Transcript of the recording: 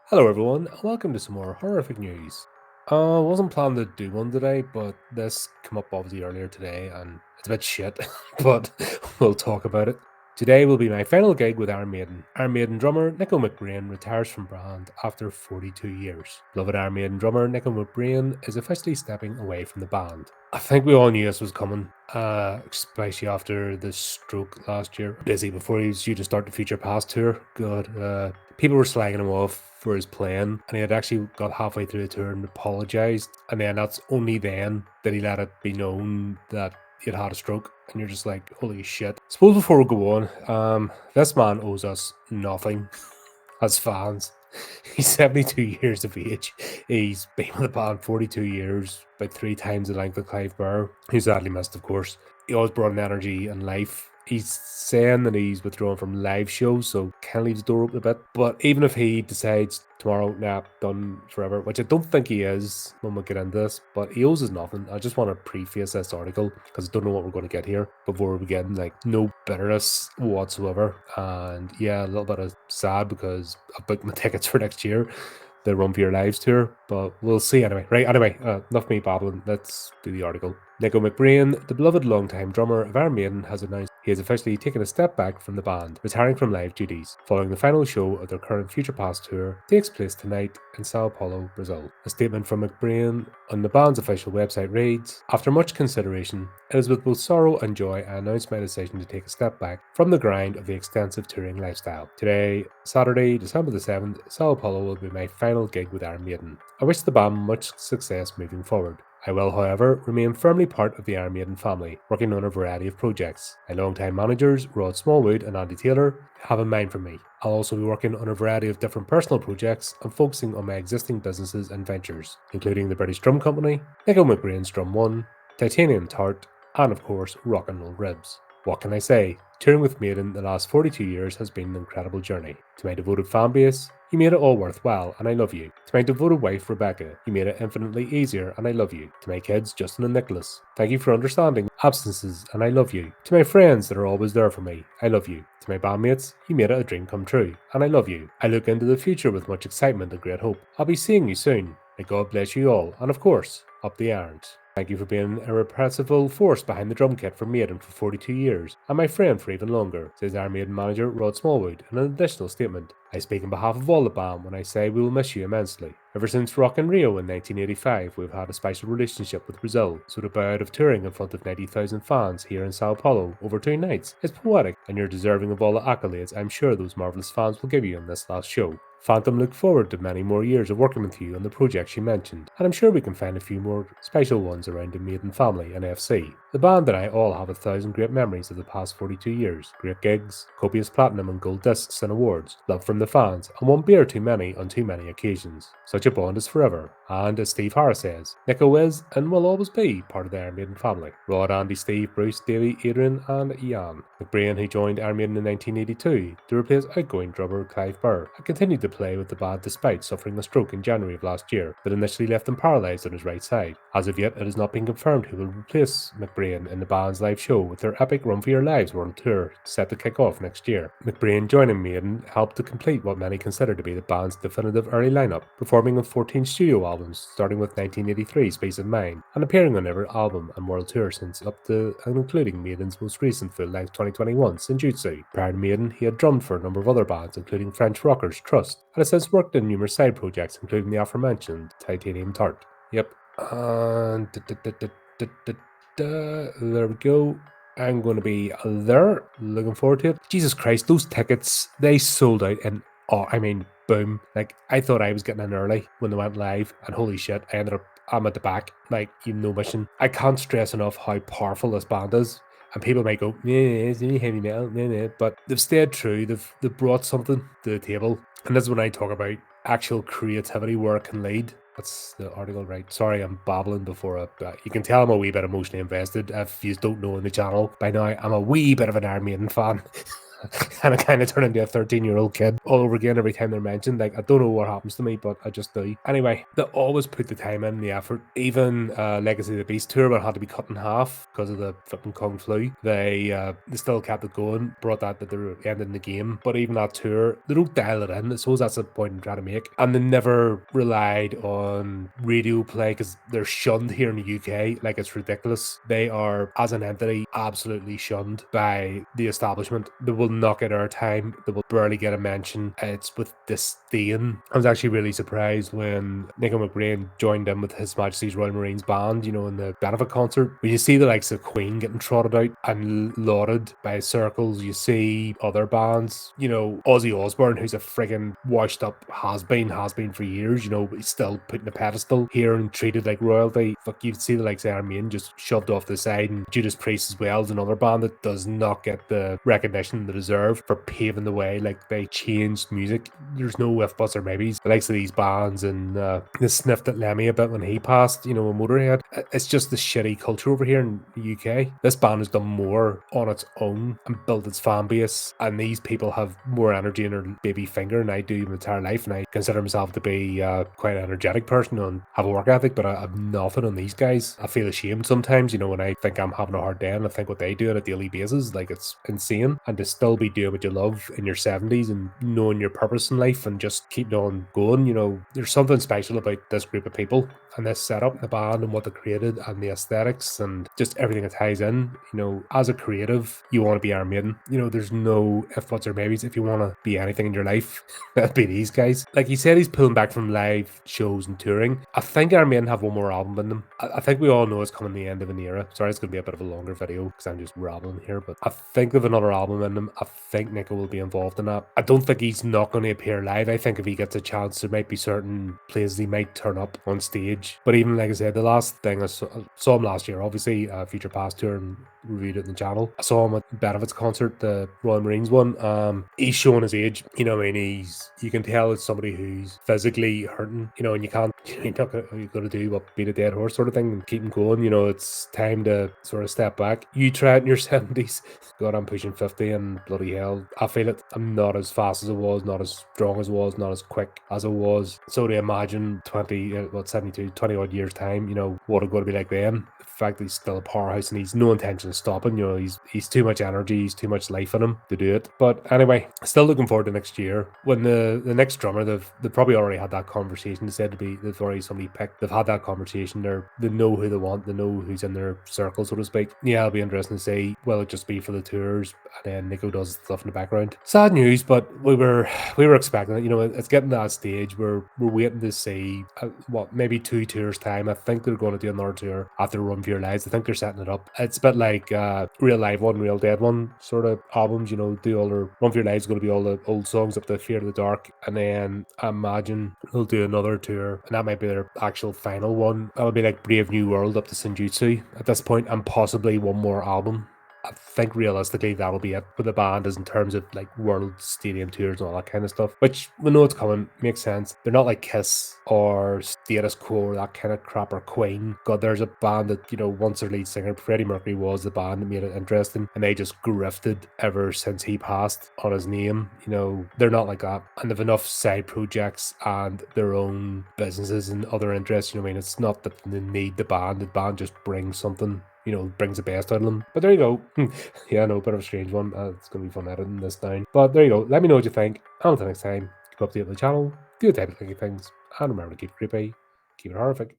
Hello everyone, and welcome to some more horrific news. Wasn't planning to do one today, but this came up obviously earlier today, and it's a bit shit, but we'll talk about it. Today will be my final gig with Iron Maiden. Iron Maiden drummer Nicko McBrain retires from band after 42 years. Beloved Iron Maiden drummer Nicko McBrain is officially stepping away from the band. I think we all knew this was coming, especially after the stroke last year. Busy before he was due to start the Future Past tour. God, people were slagging him off for his playing, and he had actually got halfway through the tour and apologized. And then that's only then that he let it be known that he had a stroke. And you're just like, holy shit. Suppose before we go on, this man owes us nothing as fans. He's 72 years of age. He's been with the band 42 years, about 3 times the length of Clive Burr, who's sadly missed, of course. He always brought an energy and life. He's saying that he's withdrawn from live shows, so can leave the door open a bit. But even if he decides tomorrow, nah, done forever, which I don't think he is when we get into this, but he owes us nothing. I just want to preface this article because I don't know what we're going to get here before we begin. Like, no bitterness whatsoever. And yeah, a little bit of sad because I booked my tickets for next year, the Run for Your Lives tour, but we'll see anyway. Right, anyway, enough me babbling. Let's do the article. Nicko McBrain, the beloved longtime drummer of Iron Maiden, has announced he has officially taken a step back from the band, retiring from live duties, following the final show of their current Future Past tour takes place tonight in Sao Paulo, Brazil. A statement from McBrain on the band's official website reads, "After much consideration, it is with both sorrow and joy I announce my decision to take a step back from the grind of the extensive touring lifestyle. Today, Saturday, December the 7th, Sao Paulo will be my final gig with Iron Maiden. I wish the band much success moving forward. I will, however, remain firmly part of the Iron Maiden family, working on a variety of projects. My longtime managers, Rod Smallwood and Andy Taylor, have a mind for me. I'll also be working on a variety of different personal projects and focusing on my existing businesses and ventures, including the British Drum Company, Nicko McBrain's Drum One, Titanium Tart, and of course, Rock and Roll Ribs. What can I say? Touring with Maiden the last 42 years has been an incredible journey. To my devoted fan base, you made it all worthwhile, and I love you. To my devoted wife, Rebecca, you made it infinitely easier, and I love you. To my kids, Justin and Nicholas, thank you for understanding absences, and I love you. To my friends that are always there for me, I love you. To my bandmates, you made it a dream come true, and I love you. I look into the future with much excitement and great hope. I'll be seeing you soon. May God bless you all, and of course, up the irons. Thank you for being an irrepressible force behind the drum kit for Maiden for 42 years, and my friend for even longer," says Iron Maiden manager Rod Smallwood in an additional statement. "I speak on behalf of all the band when I say we will miss you immensely. Ever since Rock in Rio in 1985, we've had a special relationship with Brazil, so the bout of touring in front of 90,000 fans here in Sao Paulo over 2 nights is poetic, and you're deserving of all the accolades I'm sure those marvellous fans will give you on this last show. Phantom look forward to many more years of working with you on the projects you mentioned, and I'm sure we can find a few more special ones around the Maiden family and FC. The band and I all have 1,000 great memories of the past 42 years, great gigs, copious platinum and gold discs and awards, love from the fans, and one beer too many on too many occasions. Such a bond is forever, and as Steve Harris says, Nicko is and will always be part of the Iron Maiden family. Rod, Andy, Steve, Bruce, Davey, Adrian, and Ian. McBrain, who joined Iron Maiden in 1982 to replace outgoing drummer Clive Burr, had continued to play with the band despite suffering a stroke in January of last year that initially left him paralysed on his right side. As of yet, it has not been confirmed who will replace McBrain in the band's live show with their epic Run for Your Lives world tour set to kick off next year. McBrain joining Maiden helped to complete what many consider to be the band's definitive early lineup, performing on 14 studio albums starting with 1983's Peace of Mind and appearing on every album and world tour since up to and including Maiden's most recent full-length 2021 Senjutsu. Prior to Maiden, he had drummed for a number of other bands including French rockers Trust, and has since worked in numerous side projects including the aforementioned Titanium Tart. Yep. And there we go. I'm going to be there. Looking forward to it. Jesus Christ, those tickets, they sold out in, boom. Like, I thought I was getting in early when they went live, and holy shit, I'm at the back. Like, you know, mission. I can't stress enough how powerful this band is. And people might go, yeah, it's really heavy metal, yeah, but they've stayed true. They've brought something to the table. And this is when I talk about actual creativity where it can lead. That's the article, right? Sorry, I'm babbling before you can tell I'm a wee bit emotionally invested. If you don't know in the channel by now, I'm a wee bit of an Iron Maiden fan. and I kind of turn into a 13-year-old kid all over again every time they're mentioned. Like, I don't know what happens to me, but I just do. Anyway, they always put the time in, the effort. Even Legacy of the Beast tour, but had to be cut in half because of the fucking Kung Flu. They still kept it going, brought that to the end in the game. But even that tour, they don't dial it in. I suppose that's the point I'm trying to make. And they never relied on radio play because they're shunned here in the UK. Like, it's ridiculous. They are, as an entity, absolutely shunned by the establishment. They will not get airtime. They will barely get a mention. It's with disdain. I was actually really surprised when Nicko McBrain joined in with His Majesty's Royal Marines band, you know, in the benefit concert. When you see the likes of Queen getting trotted out and lauded by circles, you see other bands, you know, Ozzy Osbourne, who's a friggin' washed up has been for years, you know, but he's still put in a pedestal here and treated like royalty. Fuck, you'd see the likes of Iron Maiden just shoved off the side, and Judas Priest as well is another band that does not get the recognition they deserve for paving the way. Like, they changed music. There's no if, buts, or maybes. The likes of these bands, and they sniffed at Lemmy a bit when he passed, you know, a Motorhead. It's just the shitty culture over here in the UK. This band has done more on its own and built its fan base, and these people have more energy in their baby finger than I do my entire life, and I consider myself to be quite an energetic person and have a work ethic, but I have nothing on these guys. I feel ashamed sometimes, you know, when I think I'm having a hard day and I think what they do on a daily basis, like, it's insane. And to still be doing what you love in your 70s and knowing your purpose in life and just keep on going, you know, there's something special about this group of people and this setup, the band and what they created and the aesthetics and just everything that ties in. You know, as a creative, you want to be Iron Maiden. You know, there's no if, buts, or maybes. If you want to be anything in your life, that'd be these guys. Like he said, he's pulling back from live shows and touring. I think Iron Maiden have one more album in them. I think we all know it's coming to the end of an era. Sorry, it's going to be a bit of a longer video because I'm just rambling here, but I think they have another album in them. I think Nicko will be involved in that. I don't think he's not going to appear live. I think if he gets a chance, there might be certain places he might turn up on stage. But even, like I said, the last thing I saw him last year, obviously, Future Past tour, and reviewed it on the channel. I saw him at Benefits concert, the Royal Marines one. He's showing his age. You know, I mean, you can tell it's somebody who's physically hurting. You know, and you can't. You're not going to do what beat a dead horse sort of thing and keep him going. You know, it's time to sort of step back. You try it in your 70s. God, I'm pushing 50 and bloody hell, I feel it. I'm not as fast as I was, not as strong as I was, not as quick as I was. So to imagine 72, 20 odd years time, you know, what it's going to be like then. The fact that he's still a powerhouse and he's no intention of stopping, you know, he's too much energy, he's too much life in him to do it. But anyway, still looking forward to next year. When the next drummer, they've probably already had that conversation. They said they've already somebody picked. They've had that conversation. They know who they want, they know who's in their circle, so to speak. Yeah, it'll be interesting to see. Will it just be for the tours and then Nicko does stuff in the background? Sad news, but we were expecting it. You know, it's getting to that stage where we're waiting to see maybe 2 tours time. I think they're going to do another tour after Run for Your Lives. I think they're setting it up. It's a bit like Real Live One, Real Dead One sort of albums. You know, do all their Run for Your Lives is going to be all the old songs up to Fear of the Dark, and then I imagine they'll do another tour, and that might be their actual final one. That'll be like Brave New World up to Senjutsu at this point, and possibly one more album. I think realistically that'll be it for the band, as in terms of like world stadium tours and all that kind of stuff, which we know it's coming, makes sense. They're not like Kiss or Status Quo or that kind of crap, or Queen. God, there's a band that, you know, once their lead singer Freddie Mercury was the band that made it interesting, and they just grifted ever since he passed on his name. You know, they're not like that, and they've enough side projects and their own businesses and other interests. You know what I mean? It's not that they need the band just brings something, you know, brings the best out of them. But there you go. Yeah, I know, bit of a strange one. It's going to be fun editing this down. But there you go. Let me know what you think. Until next time, keep updated on the channel, do the type of things, and remember to keep it creepy, keep it horrific.